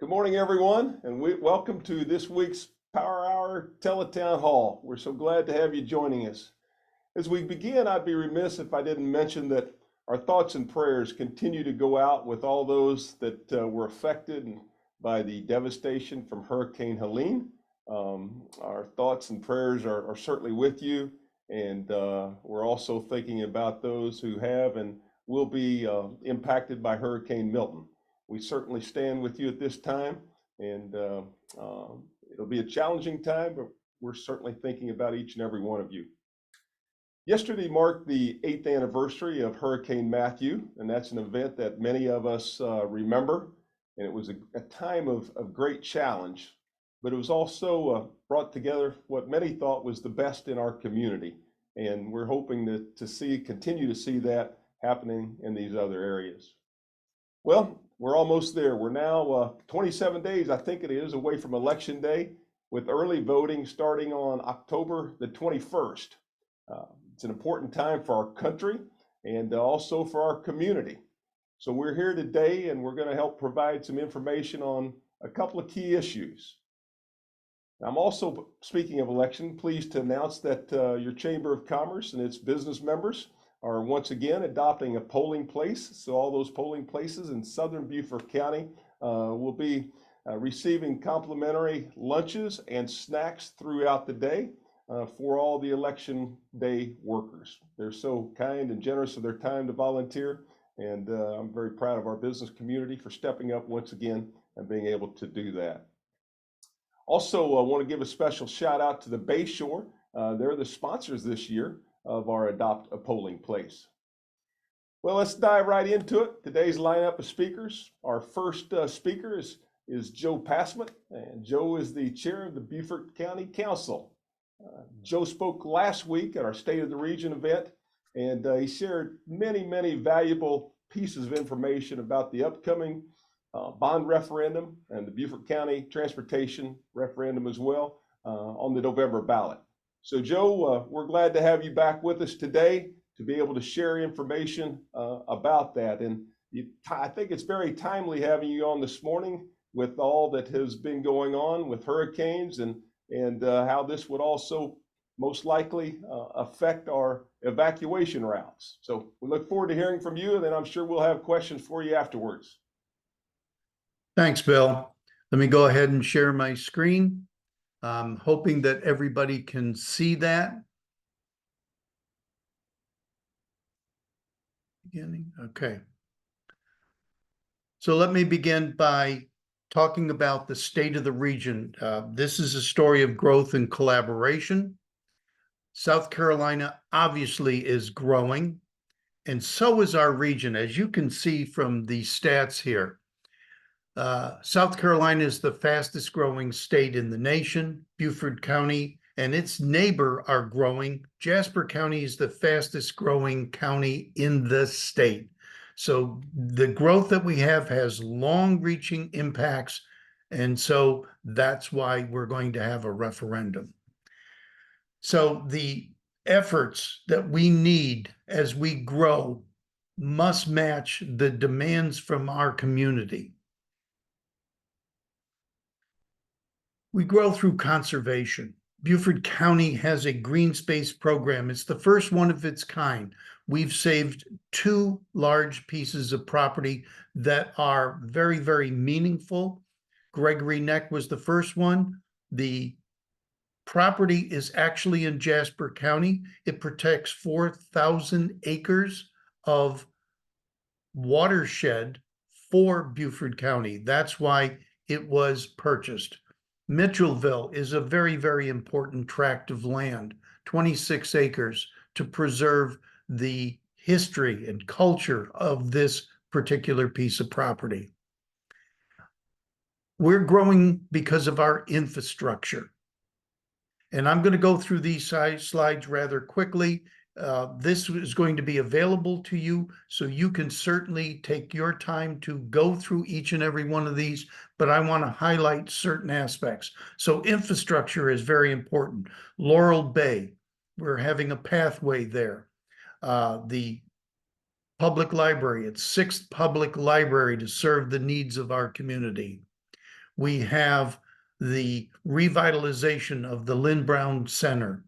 Good morning, everyone, and welcome to this week's Power Hour Tele-Town Hall. We're so glad to have you joining us. As we begin, I'd be remiss if I didn't mention that our thoughts and prayers continue to go out with all those that were affected by the devastation from Hurricane Helene. Our thoughts and prayers are certainly with you, and we're also thinking about those who have and will be impacted by Hurricane Milton. We certainly stand with you at this time, and it'll be a challenging time, but we're certainly thinking about each and every one of you. Yesterday marked the 8th anniversary of Hurricane Matthew, and that's an event that many of us remember, and it was a time of great challenge, but it was also brought together what many thought was the best in our community, and we're hoping to continue to see that happening in these other areas. Well, we're almost there. We're now 27 days, I think it is, away from Election Day, with early voting starting on October the 21st. It's an important time for our country and also for our community. So we're here today, and we're going to help provide some information on a couple of key issues. I'm also, speaking of election, pleased to announce that your Chamber of Commerce and its business members are once again adopting a polling place. So all those polling places in southern Beaufort County will be receiving complimentary lunches and snacks throughout the day for all the election day workers. They're so kind and generous of their time to volunteer, and I'm very proud of our business community for stepping up once again and being able to do that. Also, I want to give a special shout out to the Bayshore. They're the sponsors this year of our Adopt a Polling Place. Well, let's dive right into it. Today's lineup of speakers. Our first speaker is Joe Passman, and Joe is the chair of the Beaufort County Council. Joe spoke last week at our State of the Region event, and he shared many valuable pieces of information about the upcoming bond referendum and the Beaufort County transportation referendum as well on the November ballot. So Joe, we're glad to have you back with us today to be able to share information about that. And I think it's very timely having you on this morning with all that has been going on with hurricanes and how this would also most likely affect our evacuation routes. So we look forward to hearing from you, and then I'm sure we'll have questions for you afterwards. Thanks, Bill. Let me go ahead and share my screen. I'm hoping that everybody can see that. Beginning, okay. So let me begin by talking about the state of the region. This is a story of growth and collaboration. South Carolina obviously is growing, and so is our region, as you can see from the stats here. South Carolina is the fastest growing state in the nation. Beaufort County and its neighbor are growing. Jasper County is the fastest growing county in the state. So the growth that we have has long-reaching impacts, and so that's why we're going to have a referendum. So the efforts that we need as we grow must match the demands from our community. We grow through conservation. Beaufort County has a green space program. It's the first one of its kind. We've saved 2 large pieces of property that are very meaningful. Gregory Neck was the first one. The property is actually in Jasper County. It protects 4,000 acres of watershed for Beaufort County. That's why it was purchased. Mitchellville is a very important tract of land, 26 acres, to preserve the history and culture of this particular piece of property. We're growing because of our infrastructure. And I'm going to go through these slides rather quickly. This is going to be available to you, so you can certainly take your time to go through each and every one of these, but I want to highlight certain aspects. So infrastructure is very important. Laurel Bay, we're having a pathway there. The public library, it's 6th public library to serve the needs of our community. We have the revitalization of the Lynn Brown Center.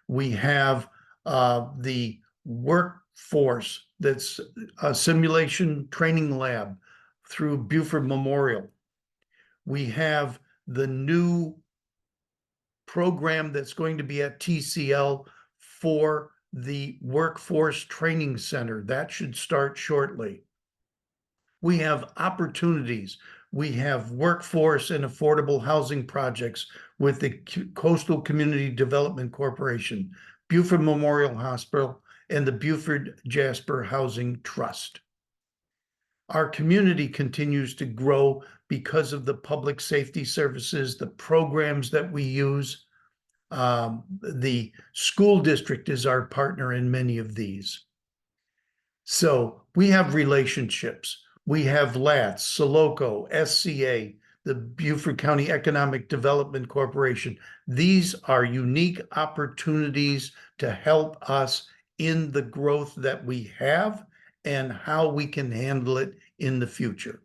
We have the workforce that's a simulation training lab through Buford Memorial. We have the new program that's going to be at TCL for the Workforce Training Center. That should start shortly. We have opportunities. We have workforce and affordable housing projects with the Coastal Community Development Corporation, Buford Memorial Hospital, and the Buford Jasper Housing Trust. Our community continues to grow because of the public safety services, the programs that we use. The school district is our partner in many of these. So we have relationships. We have LATS, Soloco, SCA, the Beaufort County Economic Development Corporation. These are unique opportunities to help us in the growth that we have and how we can handle it in the future.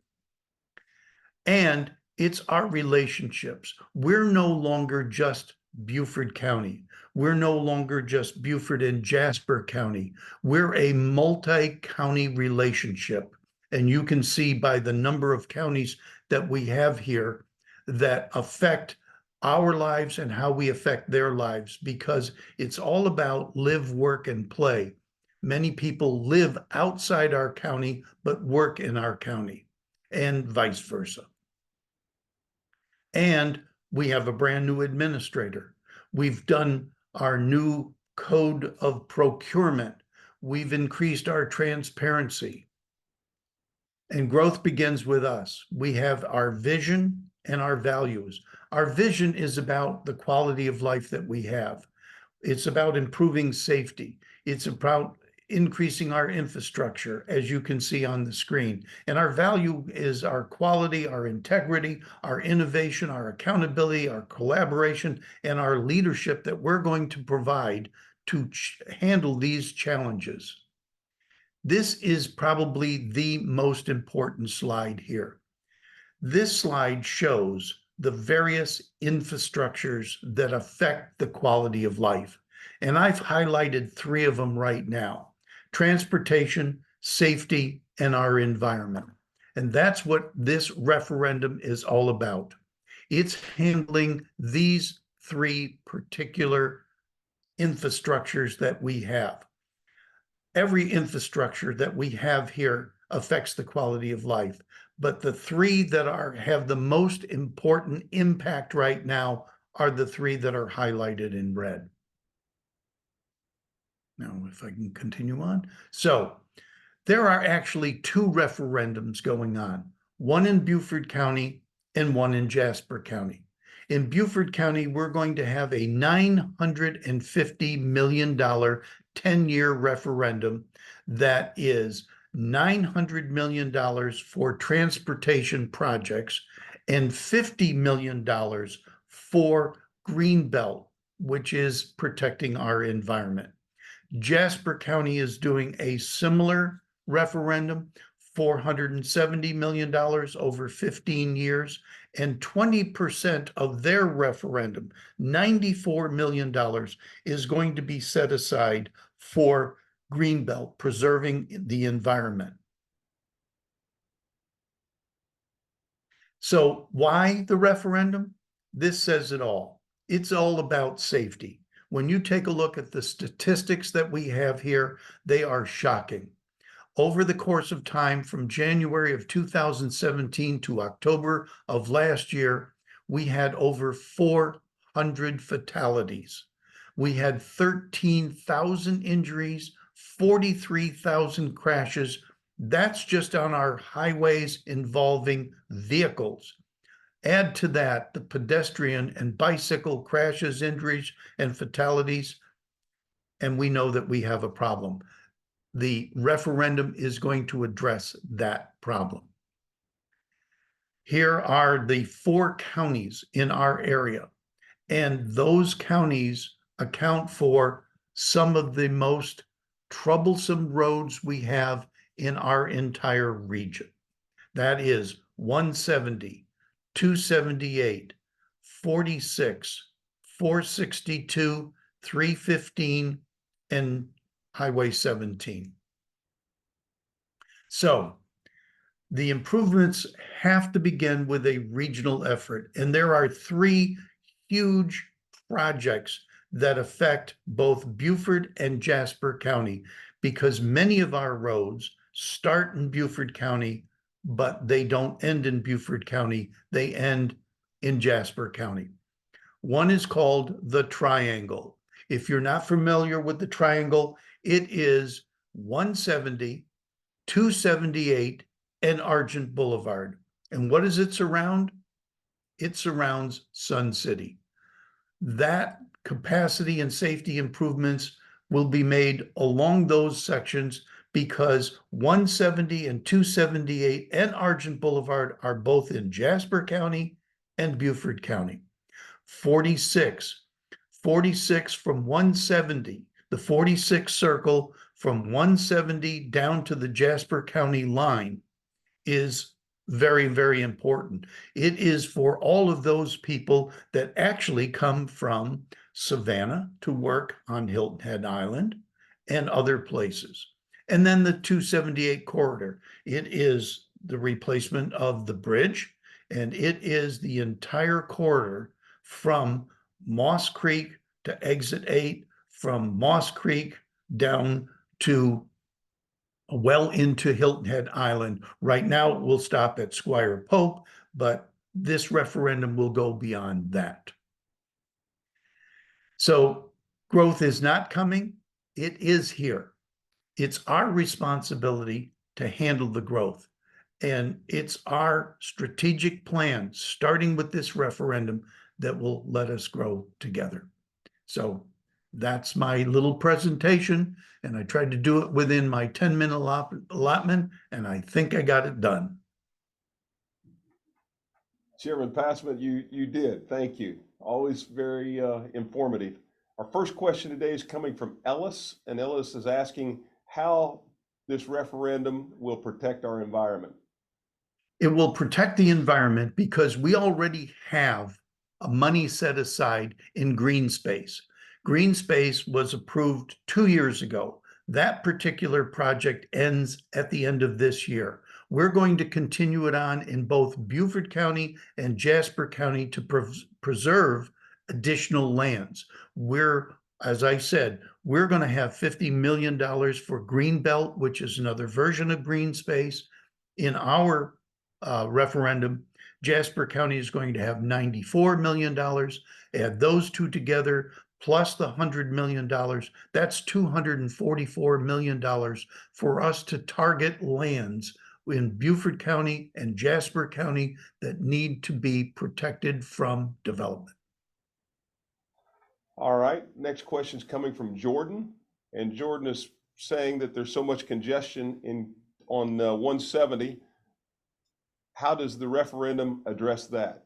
And it's our relationships. We're no longer just Beaufort County. We're no longer just Beaufort and Jasper County. We're a multi-county relationship. And you can see by the number of counties that we have here that affect our lives and how we affect their lives, because it's all about live, work, and play. Many people live outside our county, but work in our county, and vice versa. And we have a brand new administrator. We've done our new code of procurement. We've increased our transparency. And growth begins with us. We have our vision and our values. Our vision is about the quality of life that we have. It's about improving safety. It's about increasing our infrastructure, as you can see on the screen. And our value is our quality, our integrity, our innovation, our accountability, our collaboration, and our leadership that we're going to provide to handle these challenges. This is probably the most important slide here. This slide shows the various infrastructures that affect the quality of life. And I've highlighted 3 of them right now: transportation, safety, and our environment. And that's what this referendum is all about. It's handling these 3 particular infrastructures that we have. Every infrastructure that we have here affects the quality of life, but the 3 that have the most important impact right now are the 3 that are highlighted in red. Now, if I can continue on. So there are actually 2 referendums going on, one in Beaufort County and one in Jasper County. In Beaufort County, we're going to have a $950 million 10-year referendum that is $900 million for transportation projects and $50 million for Greenbelt, which is protecting our environment. Jasper County is doing a similar referendum, $470 million over 15 years, and 20% of their referendum, $94 million, is going to be set aside for Greenbelt, preserving the environment. So why the referendum? This says it all. It's all about safety. When you take a look at the statistics that we have here, they are shocking. Over the course of time, from January of 2017 to October of last year, we had over 400 fatalities. We had 13,000 injuries, 43,000 crashes. That's just on our highways involving vehicles. Add to that the pedestrian and bicycle crashes, injuries, and fatalities, and we know that we have a problem. The referendum is going to address that problem. Here are the 4 counties in our area, and those counties account for some of the most troublesome roads we have in our entire region. That is 170, 278, 46, 462, 315, and Highway 17. So the improvements have to begin with a regional effort, and there are three huge projects that affect both Beaufort and Jasper County, because many of our roads start in Beaufort County, but they don't end in Beaufort County. They end in Jasper County. One is called the Triangle. If you're not familiar with the Triangle, it is 170, 278, and Argent Boulevard. And what does it surround? It surrounds Sun City. That capacity and safety improvements will be made along those sections because 170 and 278 and Argent Boulevard are both in Jasper County and Beaufort County. 46 from 170, the 46 circle from 170 down to the Jasper County line is very, very important. It is for all of those people that actually come from Savannah to work on Hilton Head Island and other places. And then the 278 corridor, it is the replacement of the bridge, and it is the entire corridor from Moss Creek to exit 8, from Moss Creek down to well into Hilton Head Island. Right now, we'll stop at Squire Pope, but this referendum will go beyond that. So growth is not coming, it is here. It's our responsibility to handle the growth. And it's our strategic plan, starting with this referendum, that will let us grow together. So that's my little presentation, and I tried to do it within my 10-minute allotment, and I think I got it done. Chairman Passman, you did. Thank you. Always very informative. Our first question today is coming from Ellis, and Ellis is asking how this referendum will protect our environment. It will protect the environment because we already have money set aside in green space. Green space was approved 2 years ago. That particular project ends at the end of this year. We're going to continue it on in both Beaufort County and Jasper County to preserve additional lands. As I said, we're going to have $50 million for Greenbelt, which is another version of green space. In our referendum, Jasper County is going to have $94 million. Add those two together, plus the $100 million, that's $244 million for us to target lands in Beaufort County and Jasper County that need to be protected from development. All right, next question is coming from Jordan, and Jordan is saying that there's so much congestion on 170. How does the referendum address that?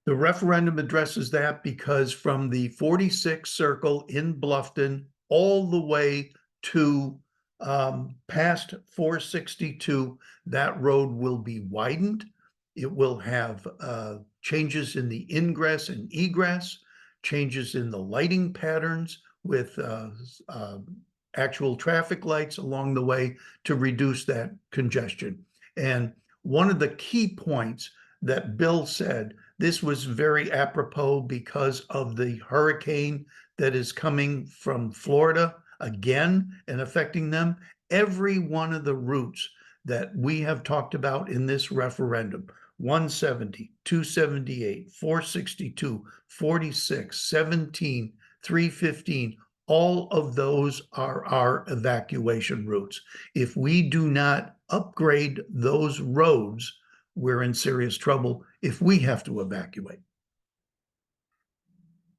The referendum addresses that because from the 46 circle in Bluffton all the way to past 462, that road will be widened. It will have changes in the ingress and egress, changes in the lighting patterns with actual traffic lights along the way to reduce that congestion. And one of the key points that Bill said, this was very apropos because of the hurricane that is coming from Florida again and affecting them. Every one of the routes that we have talked about in this referendum, 170, 278, 462, 46, 17, 315, all of those are our evacuation routes. If we do not upgrade those roads, we're in serious trouble if we have to evacuate.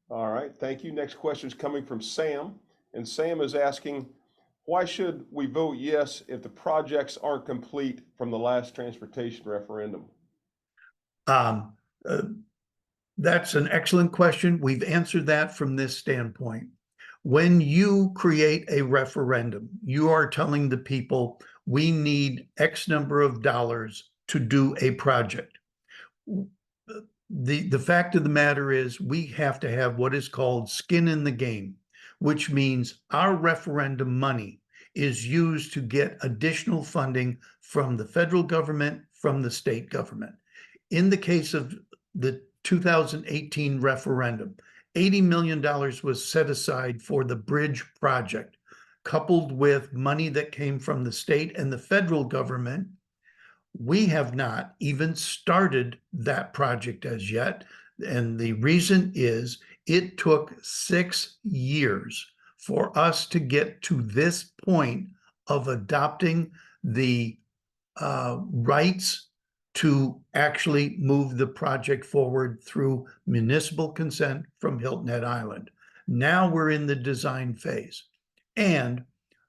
All right, thank you. Next question is coming from Sam, and Sam is asking, why should we vote yes if the projects aren't complete from the last transportation referendum? That's an excellent question. We've answered that from this standpoint. When you create a referendum, you are telling the people, we need X number of dollars to do a project. the fact of the matter is we have to have what is called skin in the game, which means our referendum money is used to get additional funding from the federal government, from the state government. In the case of the 2018 referendum, $80 million was set aside for the bridge project, coupled with money that came from the state and the federal government. We have not even started that project as yet. And the reason is it took 6 years for us to get to this point of adopting the rights to actually move the project forward through municipal consent from Hilton Head Island. Now we're in the design phase. And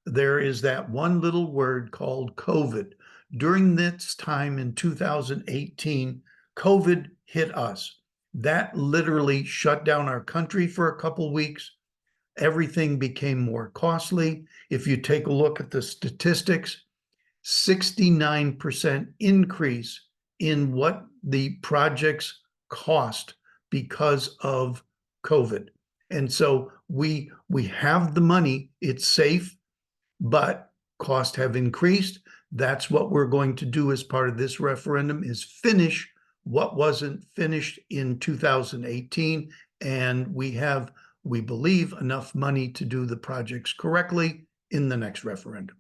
there is that one little word called COVID. During this time in 2018, COVID hit us. That literally shut down our country for a couple weeks. Everything became more costly. If you take a look at the statistics, 69% increase in what the projects cost because of COVID. And so we have the money, it's safe, but costs have increased. That's what we're going to do as part of this referendum, is finish what wasn't finished in 2018. And we have, we believe, enough money to do the projects correctly in the next referendum.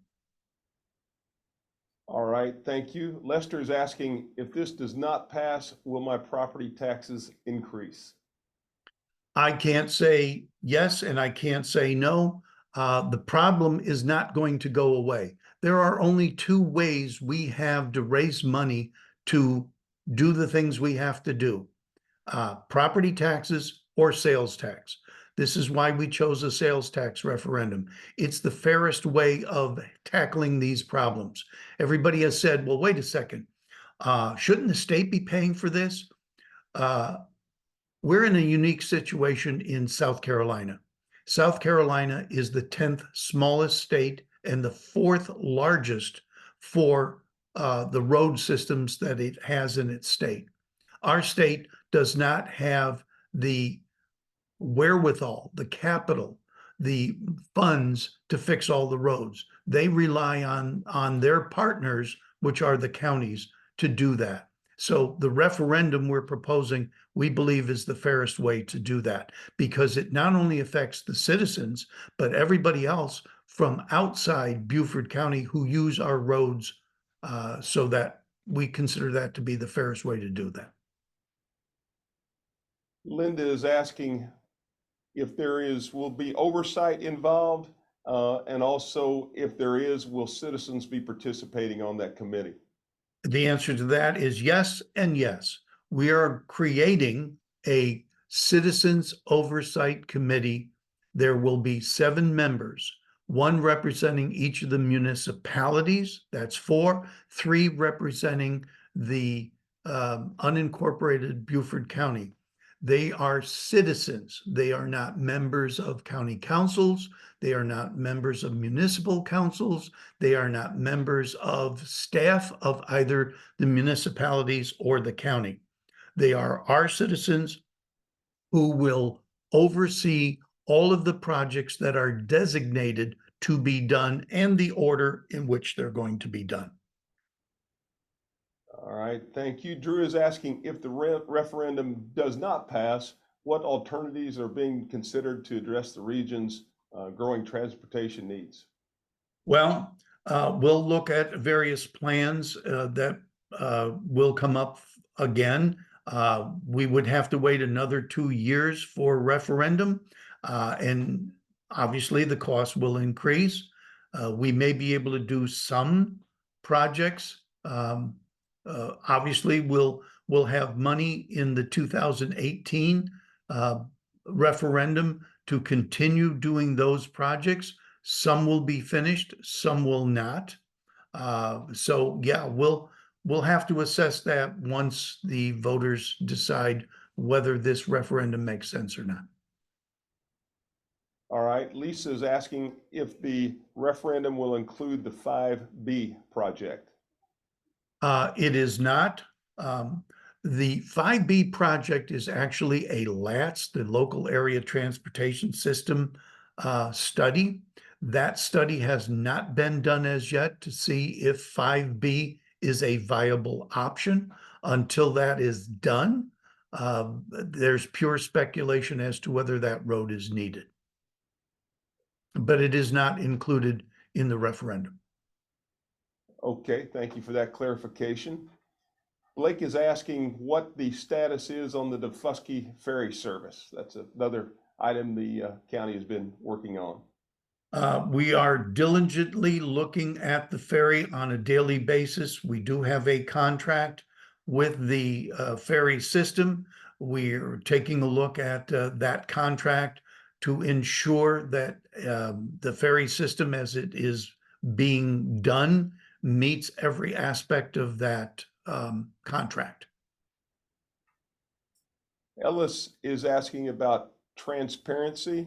All right, thank you. Lester is asking, if this does not pass, will my property taxes increase? I can't say yes and I can't say no. The problem is not going to go away. There are only two ways we have to raise money to do the things we have to do: property taxes or sales tax. This is why we chose a sales tax referendum. It's the fairest way of tackling these problems. Everybody has said, well, wait a second, shouldn't the state be paying for this? We're in a unique situation in South Carolina. South Carolina is the 10th smallest state and the 4th largest for the road systems that it has in its state. Our state does not have the wherewithal, the capital, the funds to fix all the roads. They rely on their partners, which are the counties, to do that. So the referendum we're proposing, we believe, is the fairest way to do that, because it not only affects the citizens, but everybody else from outside Beaufort County who use our roads, so that we consider that to be the fairest way to do that. Linda is asking if will be oversight involved, and also if there is, will citizens be participating on that committee? The answer to that is yes and yes. We are creating a citizens oversight committee. There will be 7 members, 1 representing each of the municipalities, that's 4, 3 representing the unincorporated Beaufort County. They are citizens. They are not members of county councils. They are not members of municipal councils. They are not members of staff of either the municipalities or the county. They are our citizens who will oversee all of the projects that are designated to be done and the order in which they're going to be done. All right, thank you. Drew is asking, if the referendum does not pass, what alternatives are being considered to address the region's growing transportation needs? Well, we'll look at various plans that will come up again. We would have to wait another 2 years for referendum, and obviously the cost will increase. We may be able to do some projects. Obviously, we'll have money in the 2018 referendum to continue doing those projects. Some will be finished, some will not. So yeah, we'll have to assess that once the voters decide whether this referendum makes sense or not. All right, Lisa is asking if the referendum will include the 5B project. It is not. The 5B project is actually a LATS, the Local Area Transportation System study. That study has not been done as yet to see if 5B is a viable option. Until that is done, there's pure speculation as to whether that road is needed. But it is not included in the referendum. Okay, thank you for that clarification. Blake is asking what the status is on the Defusky ferry service. That's another item the county has been working on. We are diligently looking at the ferry on a daily basis. We do have a contract with the ferry system. We're taking a look at that contract to ensure that the ferry system, as it is being done, meets every aspect of that contract. Ellis is asking about transparency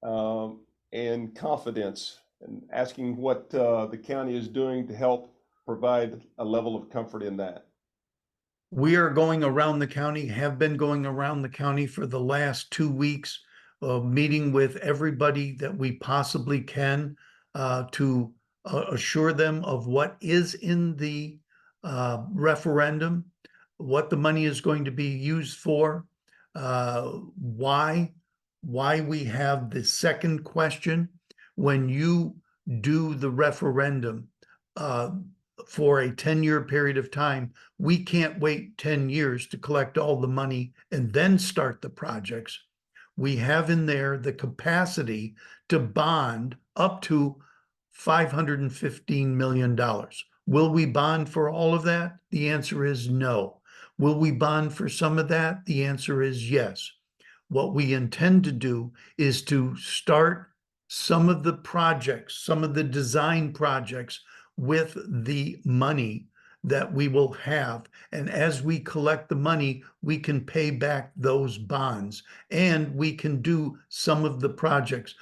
and confidence, and asking what the county is doing to help provide a level of comfort in that. We are going around the county, have been going around the county for the last 2 weeks, meeting with everybody that we possibly can to assure them of what is in the referendum, what the money is going to be used for, why we have the second question. When you do the referendum for a 10-year period of time, we can't wait 10 years to collect all the money and then start the projects. We have in there the capacity to bond up to $515 million. Will we bond for all of that? The answer is no. Will we bond for some of that? The answer is yes. What we intend to do is to start some of the projects, some of the design projects with the money that we will have. And as we collect the money, we can pay back those bonds, and we can do some of the projects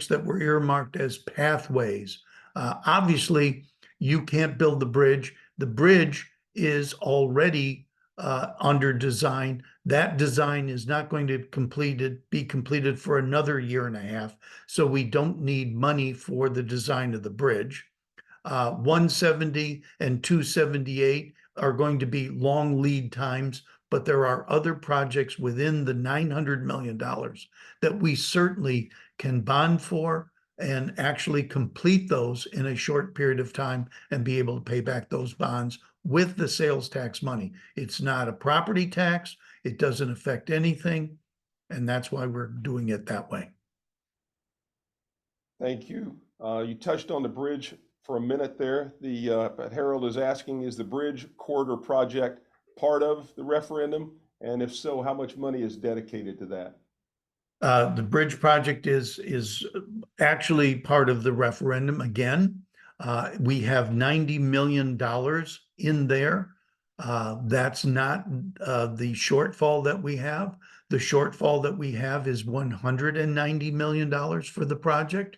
that were earmarked as pathways. Obviously, you can't build the bridge. The bridge is already under design. That design is not going to be completed for another year and a half. So we don't need money for the design of the bridge. 170 and 278 are going to be long lead times, but there are other projects within the $900 million that we certainly can bond for and actually complete those in a short period of time and be able to pay back those bonds with the sales tax money. It's not a property tax. It doesn't affect anything. And that's why we're doing it that way. Thank you. You touched on the bridge for a minute there. But Harold is asking, is the bridge corridor project part of the referendum? And if so, how much money is dedicated to that? The bridge project is actually part of the referendum. Again, we have $90 million in there. That's not the shortfall that we have. The shortfall that we have is $190 million for the project.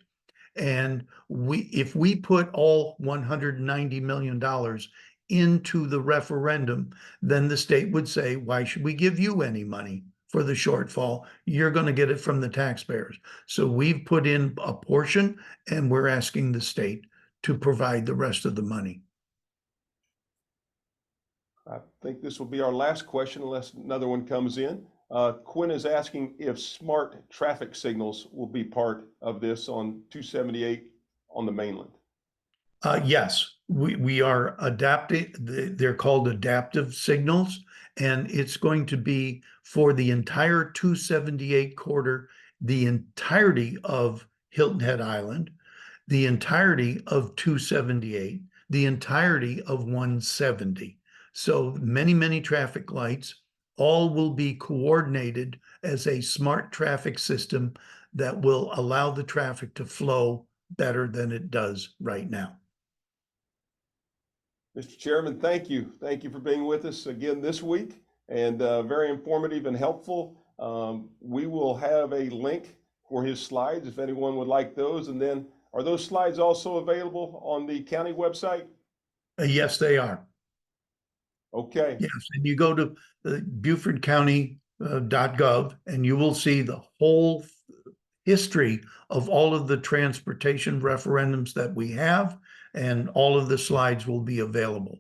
And if we put all $190 million into the referendum, then the state would say, why should we give you any money for the shortfall? You're going to get it from the taxpayers. So we've put in a portion, and we're asking the state to provide the rest of the money. I think this will be our last question unless another one comes in. Quinn is asking if smart traffic signals will be part of this on 278 on the mainland. Yes, we are adapting. They're called adaptive signals, and it's going to be for the entire 278 corridor, the entirety of Hilton Head Island, the entirety of 278, the entirety of 170. So many traffic lights, all will be coordinated as a smart traffic system that will allow the traffic to flow better than it does right now. Mr. Chairman, thank you. Thank you for being with us again this week, and very informative and helpful. We will have a link for his slides if anyone would like those. And then are those slides also available on the county website? Yes, they are. Okay. Yes, and you go to BeaufortCounty.gov and you will see the whole history of all of the transportation referendums that we have, and all of the slides will be available.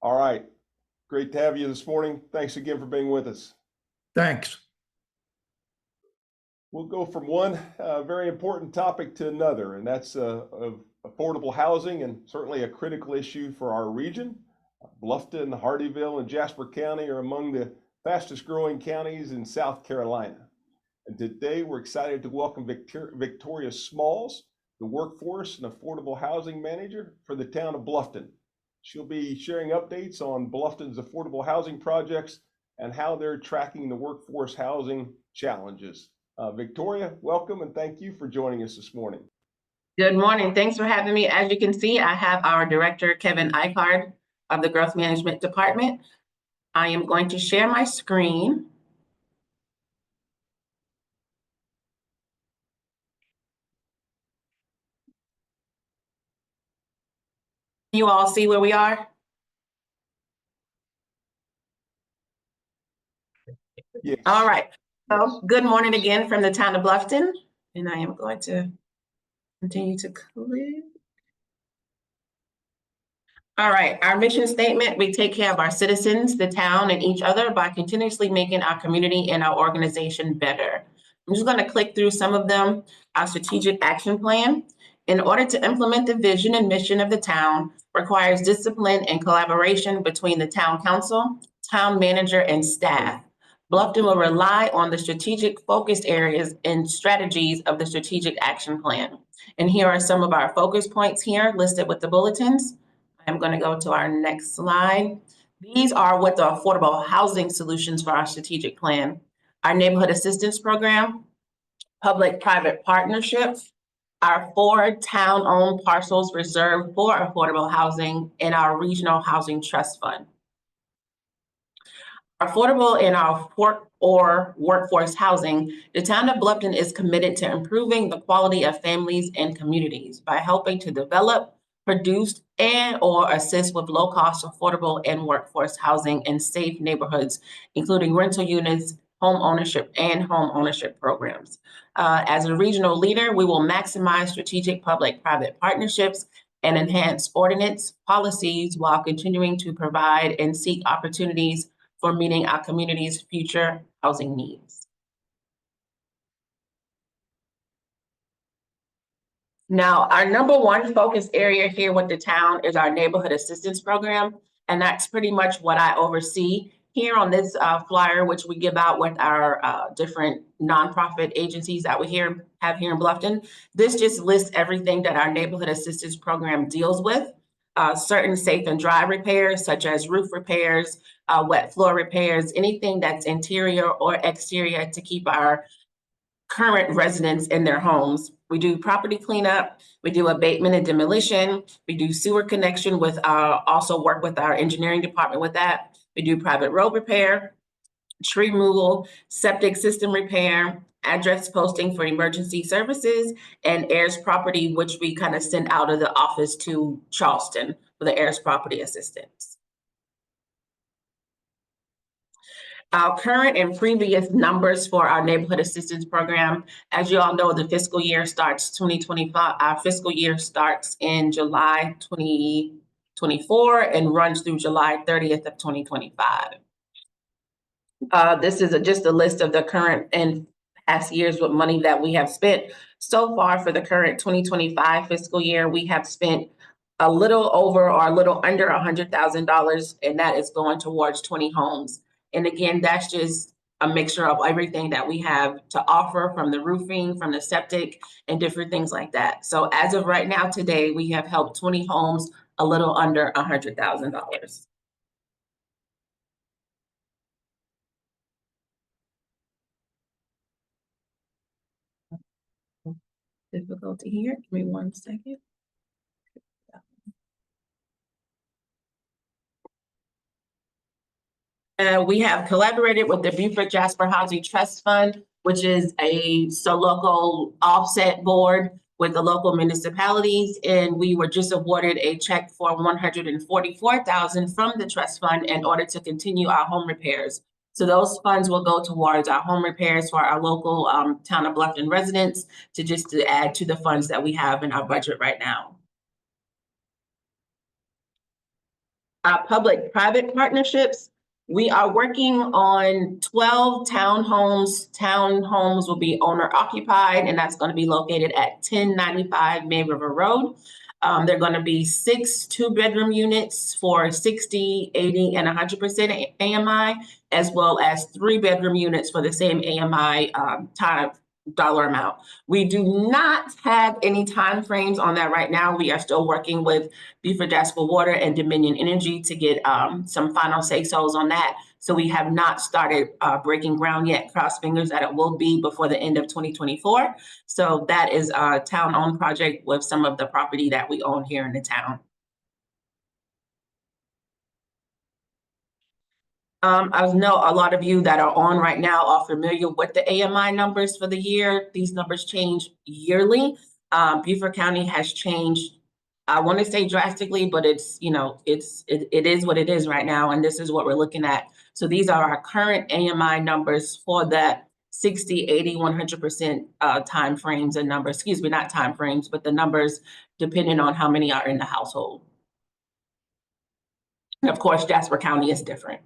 All right. Great to have you this morning. Thanks again for being with us. Thanks. We'll go from one very important topic to another, and that's of affordable housing, and certainly a critical issue for our region. Bluffton, Hardeeville, and Jasper County are among the fastest growing counties in South Carolina. And today we're excited to welcome Victoria Smalls, the Workforce and Affordable Housing Manager for the town of Bluffton. She'll be sharing updates on Bluffton's affordable housing projects and how they're tracking the workforce housing challenges. Victoria, welcome, and thank you for joining us this morning. Good morning. Thanks for having me. As you can see, I have our director, Kevin Eichard of the Growth Management Department. I am going to share my screen. Can you all see where we are? Yes. All right. So good morning again from the town of Bluffton. And I am going to continue to click. All right, our mission statement: we take care of our citizens, the town, and each other by continuously making our community and our organization better. I'm just going to click through some of them. Our strategic action plan. In order to implement the vision and mission of the town, requires discipline and collaboration between the town council, town manager, and staff. Bluffton will rely on the strategic focused areas and strategies of the strategic action plan. And here are some of our focus points here listed with the bulletins. I'm going to go to our next slide. These are what the affordable housing solutions for our strategic plan: our neighborhood assistance program, public-private partnerships, our 4 town-owned parcels reserved for affordable housing, and our regional housing trust fund. Affordable in our workforce housing, the town of Bluffton is committed to improving the quality of families and communities by helping to develop, produce, and/or assist with low-cost, affordable, and workforce housing in safe neighborhoods, including rental units, home ownership, and home ownership programs. As a regional leader, we will maximize strategic public-private partnerships and enhance ordinance policies while continuing to provide and seek opportunities for meeting our community's future housing needs. Now, our number one focus area here with the town is our neighborhood assistance program, and that's pretty much what I oversee here on this flyer, which we give out with our different nonprofit agencies that we have here in Bluffton. This just lists everything that our neighborhood assistance program deals with. Certain safe and dry repairs, such as roof repairs, wet floor repairs, anything that's interior or exterior to keep our current residents in their homes. We do property cleanup, we do abatement and demolition, we do sewer connection with also work with our engineering department with that. We do private road repair, tree removal, septic system repair, address posting for emergency services, and heirs property, which we kind of send out of the office to Charleston for the heirs property assistance. Our current and previous numbers for our neighborhood assistance program, as you all know, the fiscal year starts 2025. Our fiscal year starts in July 2024 and runs through July 30th of 2025. This is just a list of the current and past years with money that we have spent. So far for the current 2025 fiscal year, we have spent a little over or a little under $100,000, and that is going towards 20 homes. And again, that's just a mixture of everything that we have to offer, from the roofing, from the septic, and different things like that. So as of right now, today, we have helped 20 homes a little under $100,000. Difficulty here. Give me 1 second. We have collaborated with the Beaufort Jasper Housing Trust Fund, which is a local offset board with the local municipalities, and we were just awarded a check for $144,000 from the trust fund in order to continue our home repairs. So those funds will go towards our home repairs for our local town of Bluffton residents to add to the funds that we have in our budget right now. Our public-private partnerships, we are working on 12 townhomes. Townhomes will be owner occupied, and that's going to be located at 1095 May River Road. They're going to be 6 two-bedroom units for 60, 80, and 100% AMI, as well as 3-bedroom units for the same AMI dollar amount. We do not have any time frames on that right now. We are still working with Beaufort Jasper Water and Dominion Energy to get some final say-sos on that. So we have not started breaking ground yet. Cross fingers that it will be before the end of 2024. So that is a town-owned project with some of the property that we own here in the town. I know a lot of you that are on right now are familiar with the AMI numbers for the year. These numbers change yearly. Beaufort County has changed, I want to say drastically, but it's, you know, it is what it is right now. And this is what we're looking at. So these are our current AMI numbers for that 60, 80, 100% time frames and numbers, excuse me, not time frames, but the numbers depending on how many are in the household. And of course, Jasper County is different.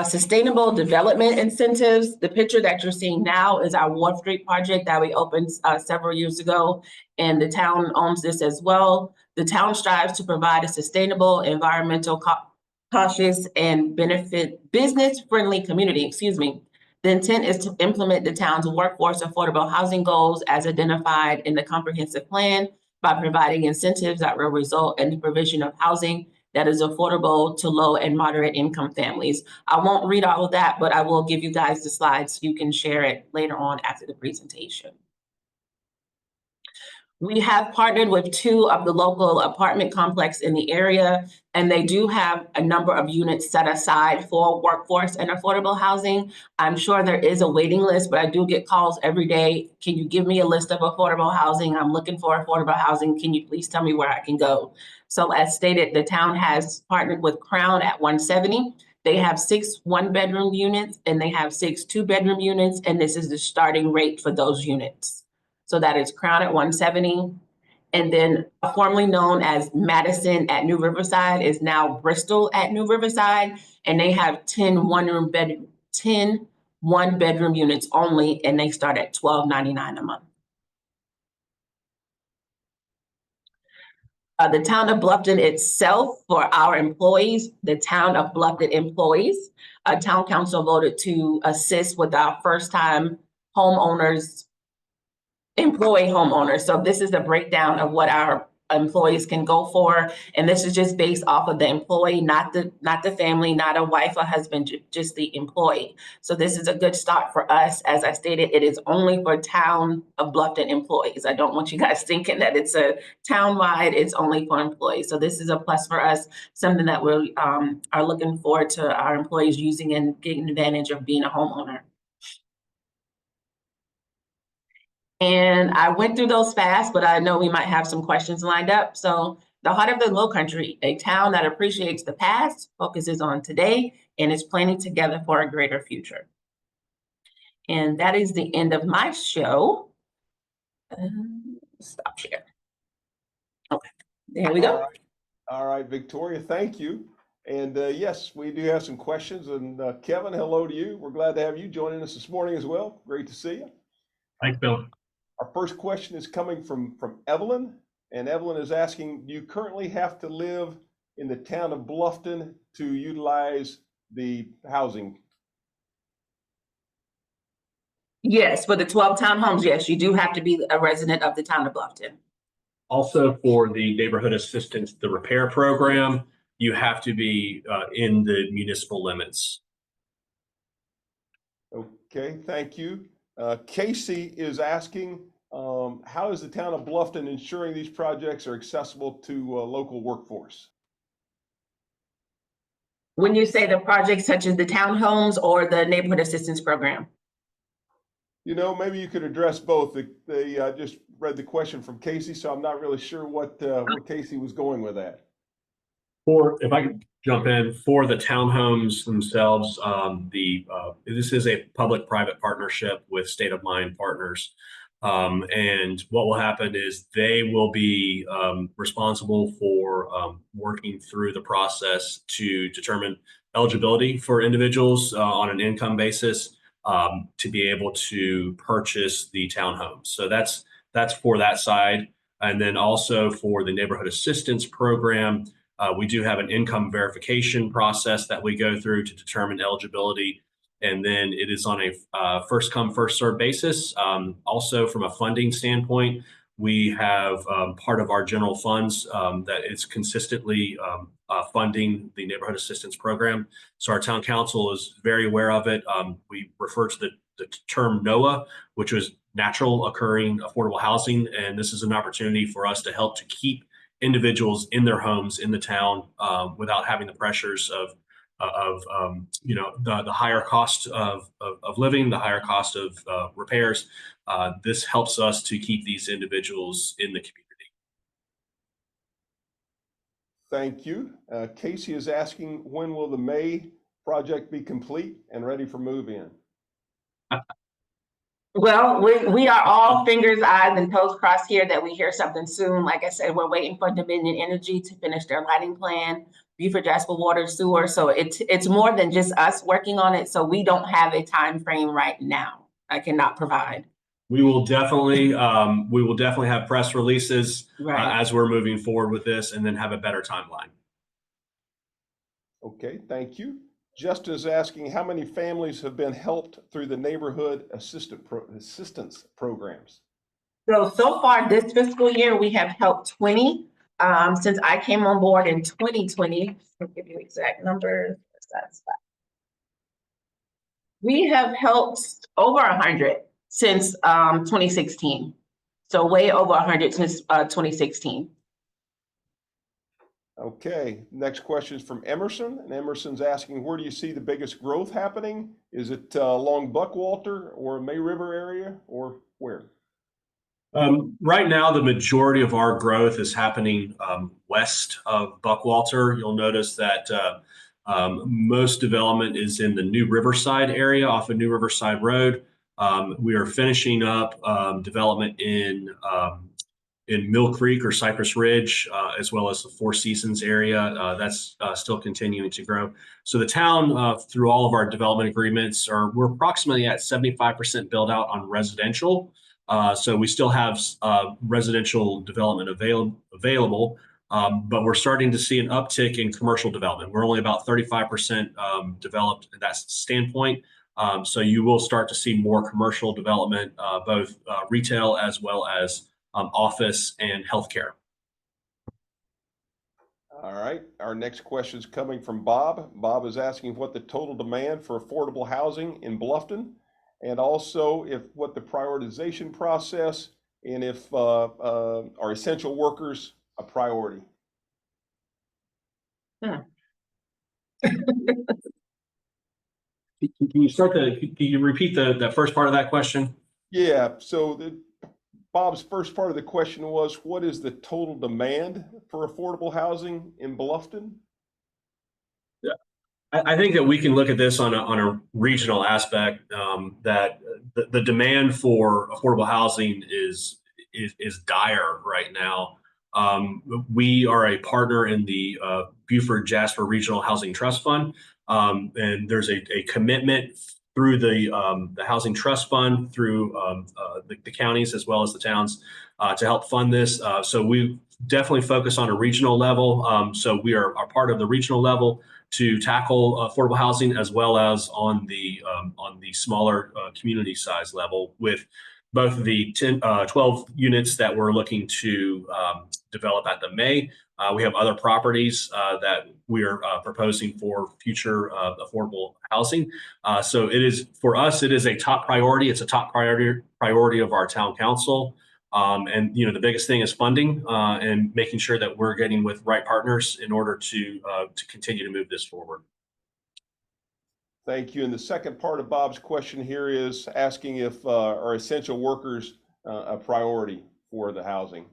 Sustainable development incentives. The picture that you're seeing now is our Wharf Street project that we opened several years ago, and the town owns this as well. The town strives to provide a sustainable, environmental cautious, and business-friendly community, excuse me. The intent is to implement the town's workforce affordable housing goals as identified in the comprehensive plan by providing incentives that will result in the provision of housing that is affordable to low and moderate income families. I won't read all of that, but I will give you guys the slides so you can share it later on after the presentation. We have partnered with 2 of the local apartment complex in the area, and they do have a number of units set aside for workforce and affordable housing. I'm sure there is a waiting list, but I do get calls every day. Can you give me a list of affordable housing? I'm looking for affordable housing. Can you please tell me where I can go? So as stated, the town has partnered with Crown at 170. They have 6 one-bedroom units and they have 6 two-bedroom units, and this is the starting rate for those units. So that is Crown at 170. And then formerly known as Madison at New Riverside is now Bristol at New Riverside. And they have 10 one-bedroom units only, and they start at $12.99 a month. The town of Bluffton itself, for our employees, the town of Bluffton employees, town council voted to assist with our first-time homeowners, employee homeowners. So this is a breakdown of what our employees can go for, and this is just based off of the employee, not the family, not a wife or husband, just the employee. So this is a good start for us. As I stated, it is only for town of Bluffton employees. I don't want you guys thinking that it's a town-wide, it's only for employees. So this is a plus for us, something that we are looking forward to our employees using and getting advantage of being a homeowner. And I went through those fast, but I know we might have some questions lined up. So the Heart of the Lowcountry, a town that appreciates the past, focuses on today, and is planning together for a greater future. And that is the end of my show. Stop share. Okay, there we go. All right, Victoria, thank you. And yes, we do have some questions. And Kevin, hello to you. We're glad to have you joining us this morning as well. Great to see you. Thanks, Bill. Our first question is coming from Evelyn, and Evelyn is asking, do you currently have to live in the town of Bluffton to utilize the housing? Yes, for the 12 townhomes, yes, you do have to be a resident of the town of Bluffton. Also, for the neighborhood assistance, the repair program, you have to be in the municipal limits. Okay, thank you. Casey is asking, how is the town of Bluffton ensuring these projects are accessible to local workforce? When you say the projects such as the townhomes or the neighborhood assistance program? You know, maybe you could address both. They just read the question from Casey, so I'm not really sure what where Casey was going with that. If I could jump in, for the townhomes themselves, this is a public-private partnership with State of Mind partners. And what will happen is they will be responsible for working through the process to determine eligibility for individuals on an income basis to be able to purchase the townhomes. So that's for that side. And then also for the neighborhood assistance program, we do have an income verification process that we go through to determine eligibility. And then it is on a first come, first served basis. Also, from a funding standpoint, we have part of our general funds that is consistently funding the neighborhood assistance program. So our town council is very aware of it. We refer to the term NOAA, which was natural occurring affordable housing. And this is an opportunity for us to help to keep individuals in their homes in the town without having the pressures of the higher cost of living, the higher cost of repairs. This helps us to keep these individuals in the community. Thank you. Casey is asking, when will the May project be complete and ready for move-in? Well, we are all fingers, eyes, and toes crossed here that we hear something soon. Like I said, we're waiting for Dominion Energy to finish their lighting plan, Beaufort Jasper Water Sewer. So it's more than just us working on it. So we don't have a time frame right now. I cannot provide. We will definitely have press releases as we're moving forward with this, and then have a better timeline. Okay, thank you. Justin is asking, how many families have been helped through the neighborhood assistance programs? So far this fiscal year, we have helped 20. Since I came on board in 2020, I'll give you exact numbers. We have helped over 100 since 2016. So way over 100 since 2016. Okay, next question is from Emerson, and Emerson's asking, where do you see the biggest growth happening? Is it along Buckwalter or May River area, or where? Right now, the majority of our growth is happening west of Buckwalter. You'll notice that most development is in the New Riverside area off of New Riverside Road. We are finishing up development in Mill Creek or Cypress Ridge, as well as the Four Seasons area. That's still continuing to grow. So the town, through all of our development agreements, we're approximately at 75% built out on residential. So we still have residential development available, but we're starting to see an uptick in commercial development. We're only about 35% developed at that standpoint. So you will start to see more commercial development, both retail as well as office and healthcare. All right, our next question is coming from Bob. Bob is asking what the total demand for affordable housing in Bluffton, and also what the prioritization process, and if are essential workers a priority? Can you repeat the first part of that question? Yeah, so Bob's first part of the question was, what is the total demand for affordable housing in Bluffton? Yeah, I think that we can look at this on a regional aspect, that the demand for affordable housing is dire right now. We are a partner in the Beaufort Jasper Regional Housing Trust Fund, and there's a commitment through the Housing Trust Fund, through the counties as well as the towns, to help fund this. So we definitely focus on a regional level. So we are part of the regional level to tackle affordable housing, as well as on the smaller community size level, with both the 12 units that we're looking to develop at the May. We have other properties that we are proposing for future affordable housing. So it is, for us, it is a top priority. It's a top priority of our town council. And the biggest thing is funding and making sure that we're getting with right partners in order to continue to move this forward. Thank you. And the second part of Bob's question here is asking if are essential workers a priority for the housing?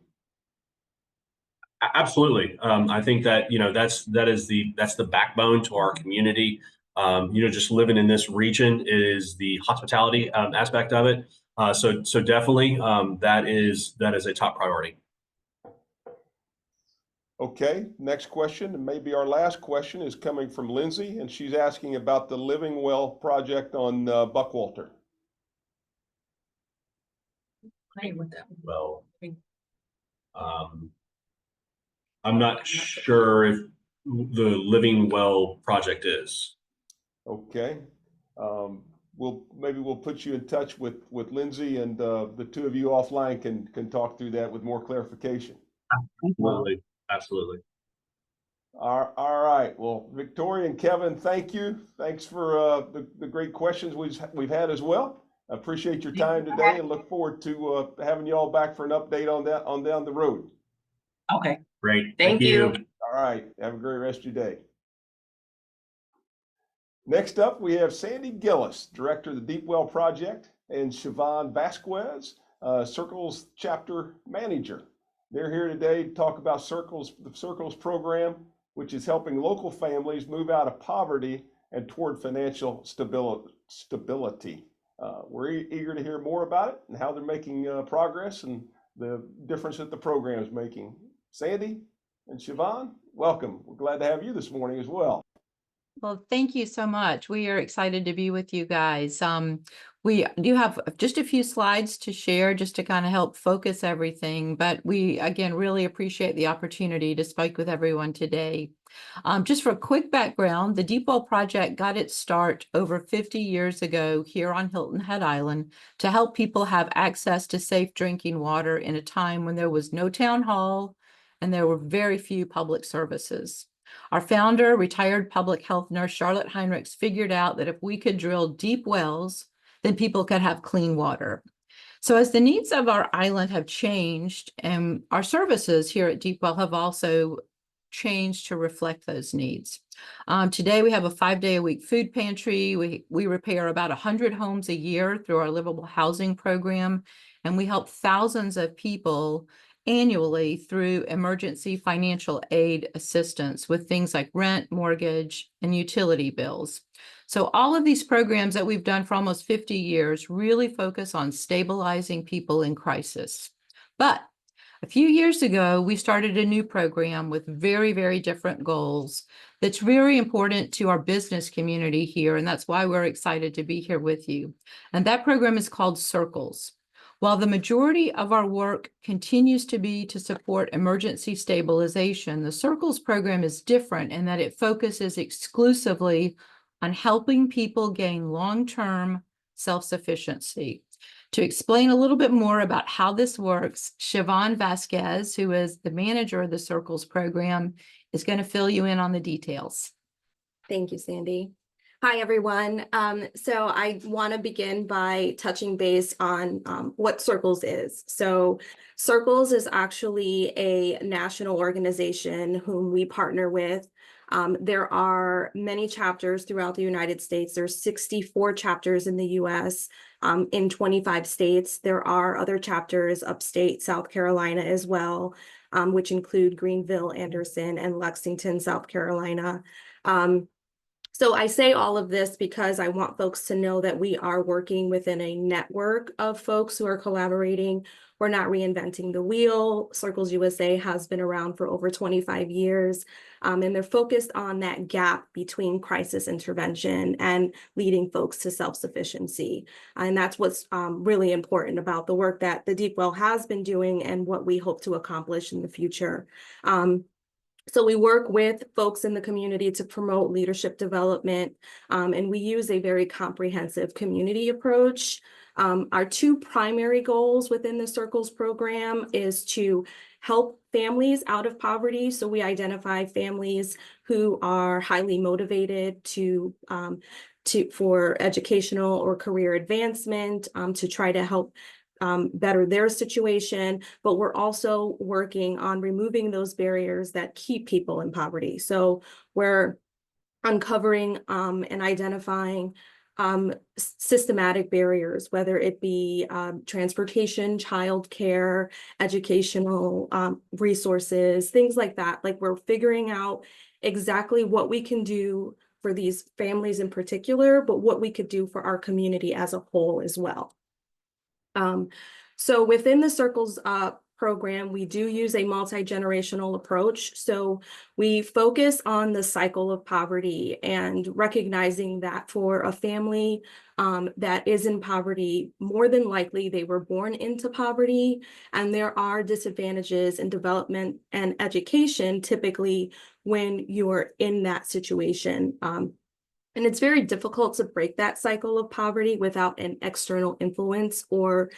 Absolutely. I think that, that's the backbone to our community. Just living in this region is the hospitality aspect of it. So definitely, that is a top priority. Okay, next question, and maybe our last question, is coming from Lindsay, and she's asking about the Living Well project on Buckwalter. Well, I'm not sure if the Living Well project is. Okay. Maybe we'll put you in touch with Lindsay, and the two of you offline can talk through that with more clarification. Absolutely. Absolutely. All right. Well, Victoria and Kevin, thank you. Thanks for the great questions we've had as well. I appreciate your time today and look forward to having you all back for an update on that on down the road. Okay, Great. thank you. All right. Have a great rest of your day. Next up, we have Sandy Gillis, Director of the Deep Well Project, and Siobhan Vasquez, Circles Chapter Manager. They're here today to talk about the Circles program, which is helping local families move out of poverty and toward financial stability. We're eager to hear more about it and how they're making progress and the difference that the program is making. Sandy and Siobhan, welcome. We're glad to have you this morning as well. Well, thank you so much. We are excited to be with you guys. We do have just a few slides to share just to kind of help focus everything, but we, again, really appreciate the opportunity to speak with everyone today. Just for a quick background, the Deep Well Project got its start over 50 years ago here on Hilton Head Island to help people have access to safe drinking water in a time when there was no town hall and there were very few public services. Our founder, retired public health nurse Charlotte Heinrichs, figured out that if we could drill deep wells, then people could have clean water. So as the needs of our island have changed, and our services here at Deep Well have also changed to reflect those needs. Today we have a 5-day-a-week food pantry. We repair about 100 homes a year through our livable housing program, and we help thousands of people annually through emergency financial aid assistance with things like rent, mortgage, and utility bills. So all of these programs that we've done for almost 50 years really focus on stabilizing people in crisis. But a few years ago, we started a new program with very, very different goals that's very important to our business community here, and that's why we're excited to be here with you. And that program is called Circles. While the majority of our work continues to be to support emergency stabilization, the Circles program is different in that it focuses exclusively on helping people gain long-term self-sufficiency. To explain a little bit more about how this works, Siobhan Vasquez, who is the manager of the Circles program, is going to fill you in on the details. Thank you, Sandy. Hi, everyone. So I want to begin by touching base on what Circles is. So Circles is actually a national organization whom we partner with. There are many chapters throughout the United States. There's 64 chapters in the US, in 25 states. There are other chapters upstate South Carolina as well, which include Greenville, Anderson, and Lexington, South Carolina. So I say all of this because I want folks to know that we are working within a network of folks who are collaborating. We're not reinventing the wheel. Circles USA has been around for over 25 years, and they're focused on that gap between crisis intervention and leading folks to self-sufficiency. And that's what's really important about the work that the Deep Well has been doing and what we hope to accomplish in the future. So we work with folks in the community to promote leadership development, and we use a very comprehensive community approach. Our two primary goals within the Circles program is to help families out of poverty. So we identify families who are highly motivated for educational or career advancement, to try to help better their situation, but we're also working on removing those barriers that keep people in poverty. So we're uncovering and identifying systematic barriers, whether it be transportation, childcare, educational resources, things like that. Like, we're figuring out exactly what we can do for these families in particular, but what we could do for our community as a whole as well. So within the Circles program, we do use a multi-generational approach. So we focus on the cycle of poverty and recognizing that for a family that is in poverty, more than likely they were born into poverty, and there are disadvantages in development and education typically when you're in that situation. And it's very difficult to break that cycle of poverty without an external influence or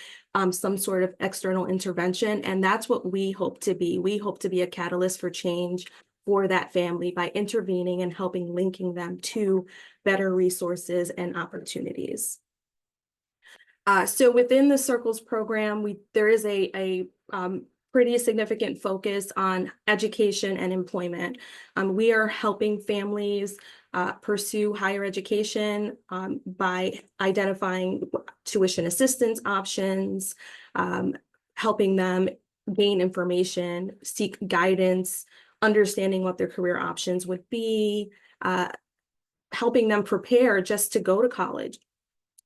some sort of external intervention. And that's what we hope to be. We hope to be a catalyst for change for that family by intervening and helping linking them to better resources and opportunities. So within the Circles program, there is a pretty significant focus on education and employment. We are helping families pursue higher education by identifying tuition assistance options, helping them gain information, seek guidance, understanding what their career options would be, helping them prepare just to go to college.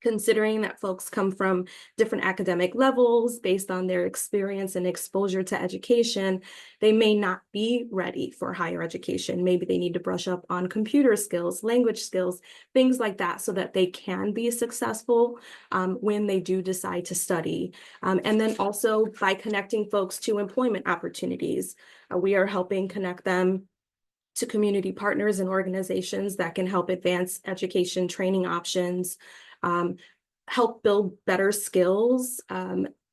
Considering that folks come from different academic levels based on their experience and exposure to education, they may not be ready for higher education. Maybe they need to brush up on computer skills, language skills, things like that, so that they can be successful when they do decide to study. And then also by connecting folks to employment opportunities, we are helping connect them to community partners and organizations that can help advance education training options, help build better skills,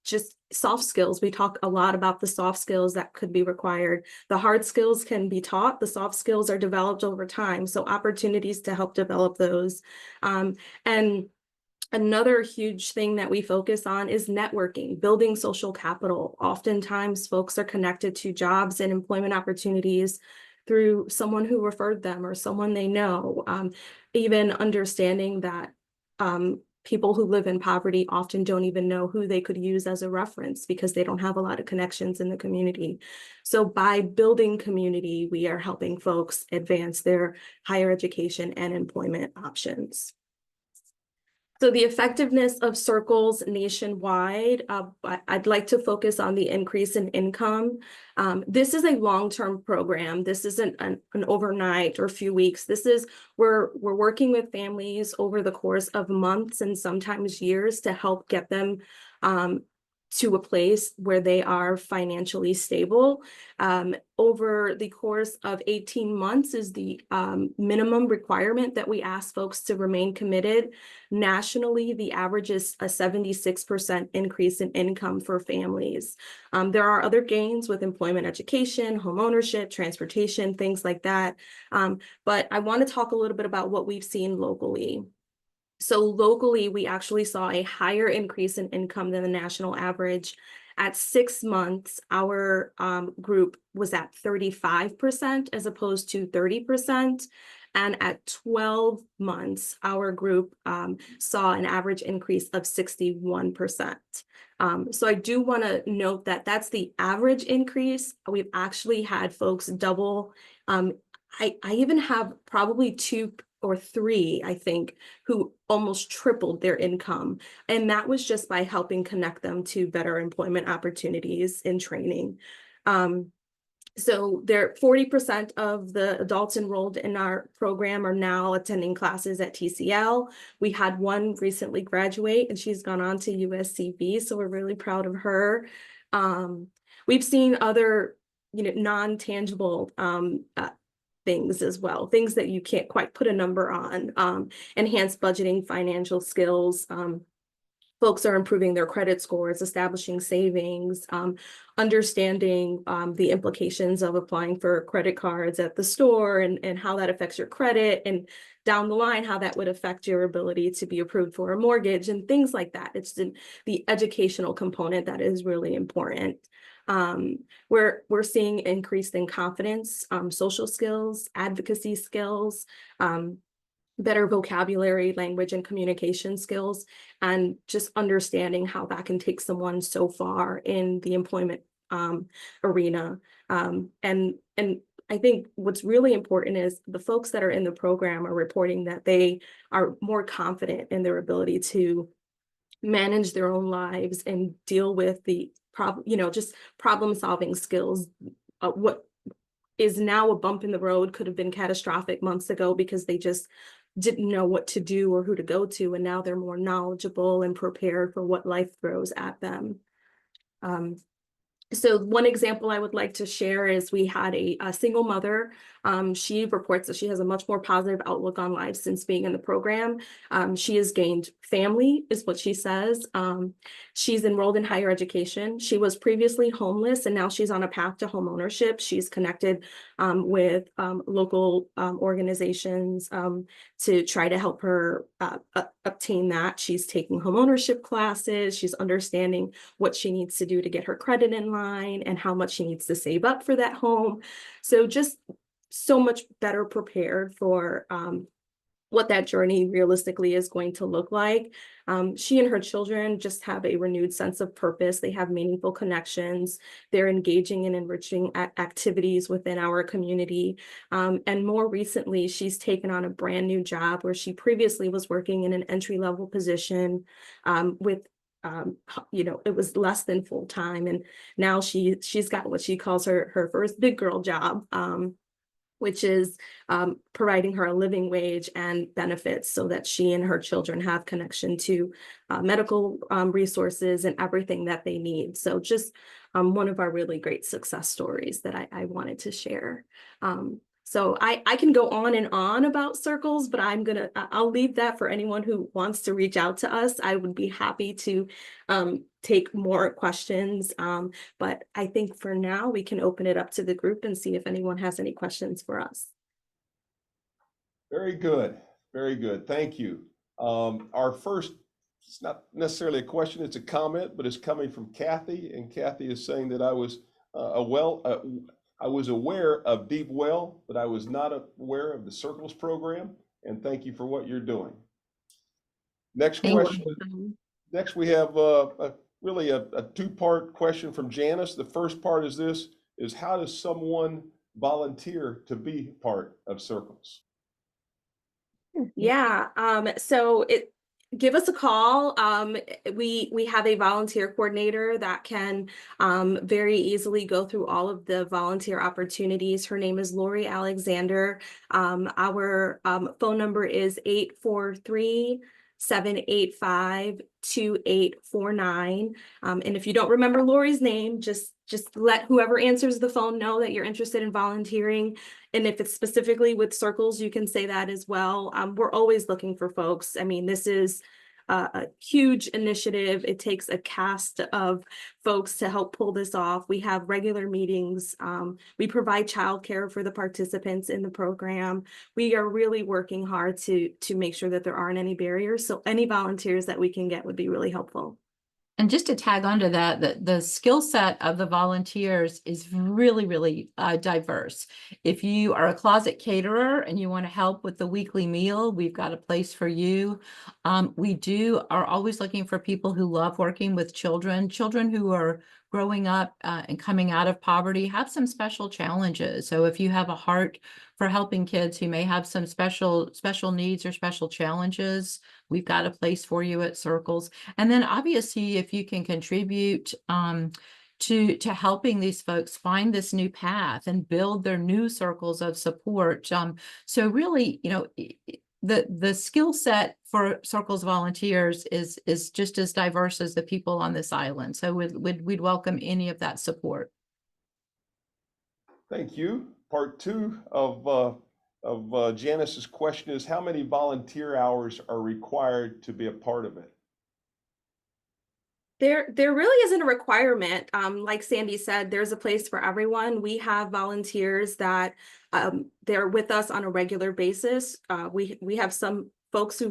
just soft skills. We talk a lot about the soft skills that could be required. The hard skills can be taught. The soft skills are developed over time. So opportunities to help develop those. And another huge thing that we focus on is networking, building social capital. Oftentimes, folks are connected to jobs and employment opportunities through someone who referred them or someone they know. Even understanding that people who live in poverty often don't even know who they could use as a reference because they don't have a lot of connections in the community. So by building community, we are helping folks advance their higher education and employment options. So the effectiveness of Circles nationwide, I'd like to focus on the increase in income. This is a long-term program. This isn't an overnight or a few weeks. We're working with families over the course of months and sometimes years to help get them to a place where they are financially stable. Over the course of 18 months is the minimum requirement that we ask folks to remain committed. Nationally, the average is a 76% increase in income for families. There are other gains with employment, education, home ownership, transportation, things like that. But I want to talk a little bit about what we've seen locally. So locally, we actually saw a higher increase in income than the national average. At 6 months, our group was at 35% as opposed to 30%. And at 12 months, our group saw an average increase of 61%. So I do want to note that that's the average increase. We've actually had folks double. I even have probably 2 or 3, I think, who almost tripled their income. And that was just by helping connect them to better employment opportunities in training. So 40% of the adults enrolled in our program are now attending classes at TCL. We had one recently graduate and she's gone on to USCB, so we're really proud of her. We've seen other, non-tangible things as well, things that you can't quite put a number on, enhanced budgeting, financial skills. Folks are improving their credit scores, establishing savings, understanding the implications of applying for credit cards at the store and how that affects your credit, and down the line, how that would affect your ability to be approved for a mortgage and things like that. It's the educational component that is really important. We're seeing increase in confidence, social skills, advocacy skills, better vocabulary, language and communication skills, and just understanding how that can take someone so far in the employment arena. And I think what's really important is the folks that are in the program are reporting that they are more confident in their ability to manage their own lives and deal with the just problem solving skills. What is now a bump in the road could have been catastrophic months ago because they just didn't know what to do or who to go to. And now they're more knowledgeable and prepared for what life throws at them. So one example I would like to share is we had a single mother. She reports that she has a much more positive outlook on life since being in the program. She has gained family, is what she says. She's enrolled in higher education. She was previously homeless, and now she's on a path to home ownership. She's connected with local organizations to try to help her obtain that. She's taking home ownership classes. She's understanding what she needs to do to get her credit in line and how much she needs to save up for that home. So just so much better prepared for what that journey realistically is going to look like. She and her children just have a renewed sense of purpose. They have meaningful connections. They're engaging in enriching activities within our community. And more recently, she's taken on a brand new job where she previously was working in an entry-level position with it was less than full time. And now she's got what she calls her first big girl job, which is providing her a living wage and benefits so that she and her children have connection to medical resources and everything that they need. So just one of our really great success stories that I wanted to share. So I can go on and on about circles, but I'll leave that for anyone who wants to reach out to us. I would be happy to take more questions. But I think for now, we can open it up to the group and see if anyone has any questions for us. Very good. Very good. Thank you. Our first, it's not necessarily a question, it's a comment, but it's coming from Kathy. And Kathy is saying that I was I was aware of Deep Well, but I was not aware of the Circles program. And thank you for what you're doing. Next question. Next, we have really a two-part question from Janice. The first part is this: how does someone volunteer to be part of Circles? Yeah, so give us a call. We have a volunteer coordinator that can very easily go through all of the volunteer opportunities. Her name is Lori Alexander. Our phone number is 843-785-2849. And if you don't remember Lori's name, just let whoever answers the phone know that you're interested in volunteering. And if it's specifically with Circles, you can say that as well. We're always looking for folks. I mean, this is a huge initiative. It takes a cast of folks to help pull this off. We have regular meetings. We provide childcare for the participants in the program. We are really working hard to make sure that there aren't any barriers. So any volunteers that we can get would be really helpful. And just to tag onto that, the skill set of the volunteers is really, really diverse. If you are a closet caterer and you want to help with the weekly meal, we've got a place for you. We are always looking for people who love working with children who are growing up and coming out of poverty, have some special challenges. So if you have a heart for helping kids who may have some special needs or special challenges, we've got a place for you at Circles. And then obviously, if you can contribute to helping these folks find this new path and build their new circles of support. So really, the skill set for Circles volunteers is just as diverse as the people on this island. So we'd welcome any of that support. Thank you. Part two of Janice's question is, how many volunteer hours are required to be a part of it? There really isn't a requirement. Like Sandy said, there's a place for everyone. We have volunteers that they're with us on a regular basis. We have some folks who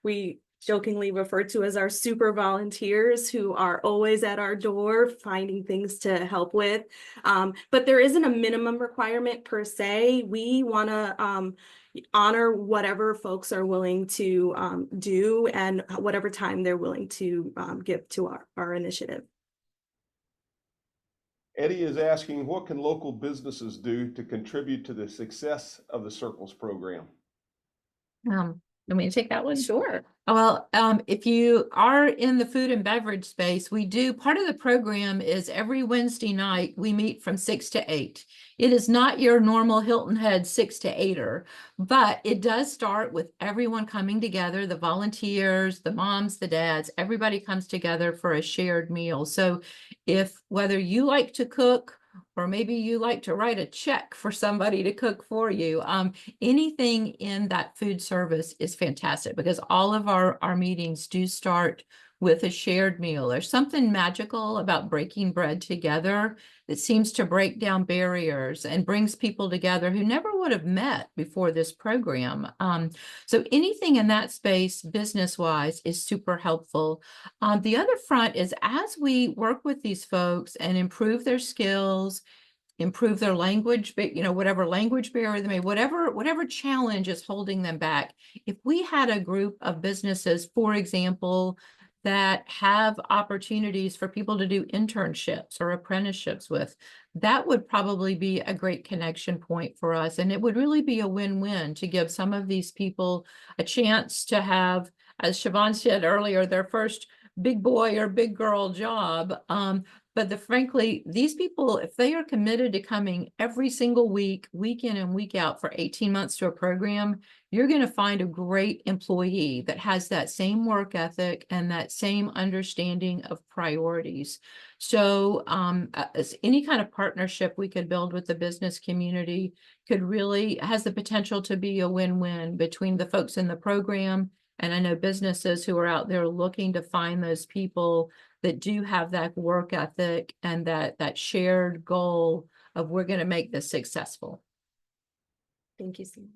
we jokingly referred to as our super volunteers, who are always at our door finding things to help with. But there isn't a minimum requirement per se. We want to honor whatever folks are willing to do and whatever time they're willing to give to our initiative. Eddie is asking, what can local businesses do to contribute to the success of the Circles program? Let me take that one. Sure. Well, if you are in the food and beverage space, we do, part of the program is every Wednesday night, we meet from 6 to 8. It is not your normal Hilton Head 6 to 8er, but it does start with everyone coming together, the volunteers, the moms, the dads, everybody comes together for a shared meal. So if whether you like to cook, or maybe you like to write a check for somebody to cook for you, anything in that food service is fantastic, because all of our meetings do start with a shared meal. There's something magical about breaking bread together that seems to break down barriers and brings people together who never would have met before this program. So anything in that space, business-wise, is super helpful. The other front is, as we work with these folks and improve their skills, improve their language, but whatever language barrier they may, whatever challenge is holding them back. If we had a group of businesses, for example, that have opportunities for people to do internships or apprenticeships with, that would probably be a great connection point for us. And it would really be a win-win to give some of these people a chance to have, as Siobhan said earlier, their first big boy or big girl job. But frankly, these people, if they are committed to coming every single week, week in and week out for 18 months to a program, you're going to find a great employee that has that same work ethic and that same understanding of priorities. So as any kind of partnership we could build with the business community has the potential to be a win-win between the folks in the program. And I know businesses who are out there looking to find those people that do have that work ethic and that shared goal of, we're going to make this successful. Thank you, Sandy.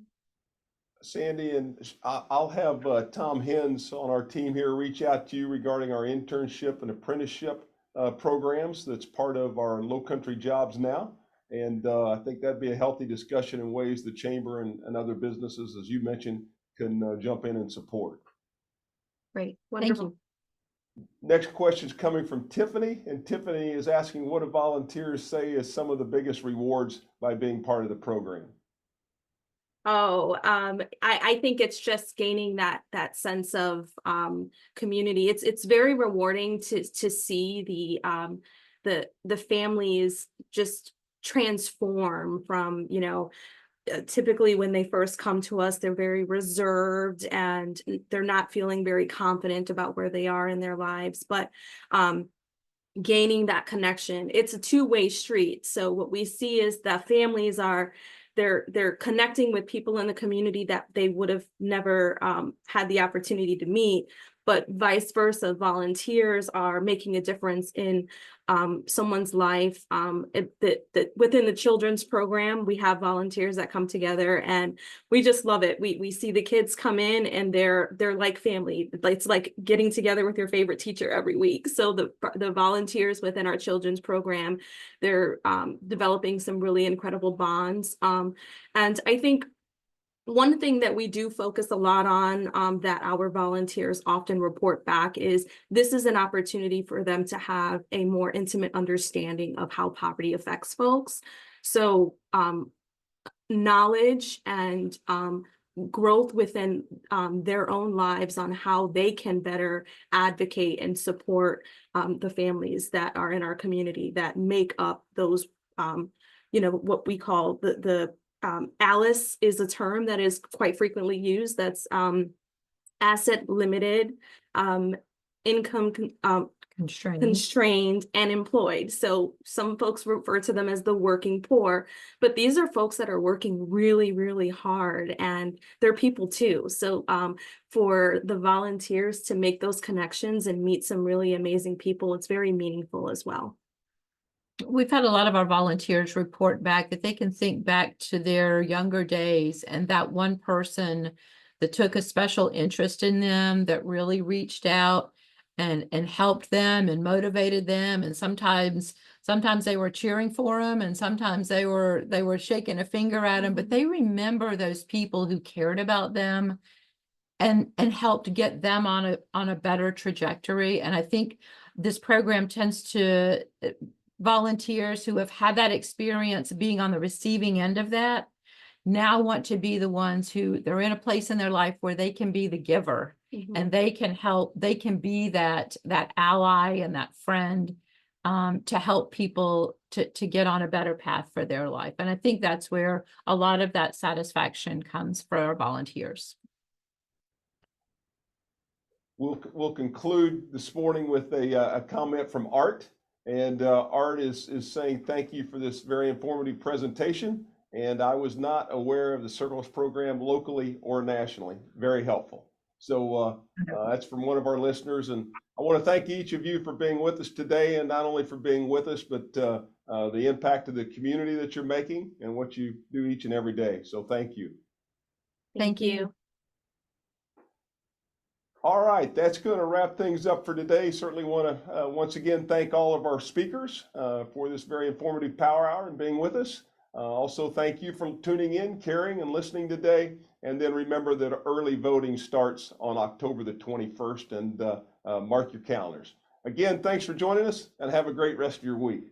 Sandy, and I'll have Tom Hens on our team here reach out to you regarding our internship and apprenticeship programs. That's part of our Low Country Jobs Now. And I think that'd be a healthy discussion in ways the chamber and other businesses, as you mentioned, can jump in and support. Great. Wonderful. Thank you. Next question is coming from Tiffany, and Tiffany is asking, what do volunteers say is some of the biggest rewards by being part of the program? Oh, I think it's just gaining that sense of community. It's very rewarding to see the families just transform from, typically when they first come to us, they're very reserved and they're not feeling very confident about where they are in their lives. But gaining that connection, it's a two-way street. So what we see is that families they're connecting with people in the community that they would have never had the opportunity to meet. But vice versa, volunteers are making a difference in someone's life. Within the children's program, we have volunteers that come together, and we just love it. We see the kids come in, and they're like family. It's like getting together with your favorite teacher every week. So the volunteers within our children's program, they're developing some really incredible bonds. And I think one thing that we do focus a lot on that our volunteers often report back is this is an opportunity for them to have a more intimate understanding of how poverty affects folks. So knowledge and growth within their own lives on how they can better advocate and support the families that are in our community that make up those, what we call the ALICE is a term that is quite frequently used. That's asset limited, income constrained, and employed. So some folks refer to them as the working poor, but these are folks that are working really, really hard, and they're people too. So for the volunteers to make those connections and meet some really amazing people, it's very meaningful as well. We've had a lot of our volunteers report back that they can think back to their younger days, and that one person that took a special interest in them, that really reached out and helped them and motivated them. And sometimes they were cheering for them, and sometimes they were shaking a finger at them, but they remember those people who cared about them and helped get them on a better trajectory. And I think this program tends to volunteers who have had that experience being on the receiving end of that now want to be the ones who they're in a place in their life where they can be the giver. And they can help, they can be that ally and that friend to help people to get on a better path for their life. And I think that's where a lot of that satisfaction comes for our volunteers. We'll conclude this morning with a comment from Art. And Art is saying thank you for this very informative presentation. And I was not aware of the Circles program locally or nationally. Very helpful. So that's from one of our listeners. And I want to thank each of you for being with us today, and not only for being with us, but the impact of the community that you're making and what you do each and every day. So thank you. Thank you. All right, that's going to wrap things up for today. Certainly want to once again thank all of our speakers for this very informative Power Hour and being with us. Also, thank you for tuning in, caring, and listening today. And then remember that early voting starts on October the 21st, and mark your calendars. Again, thanks for joining us, and have a great rest of your week.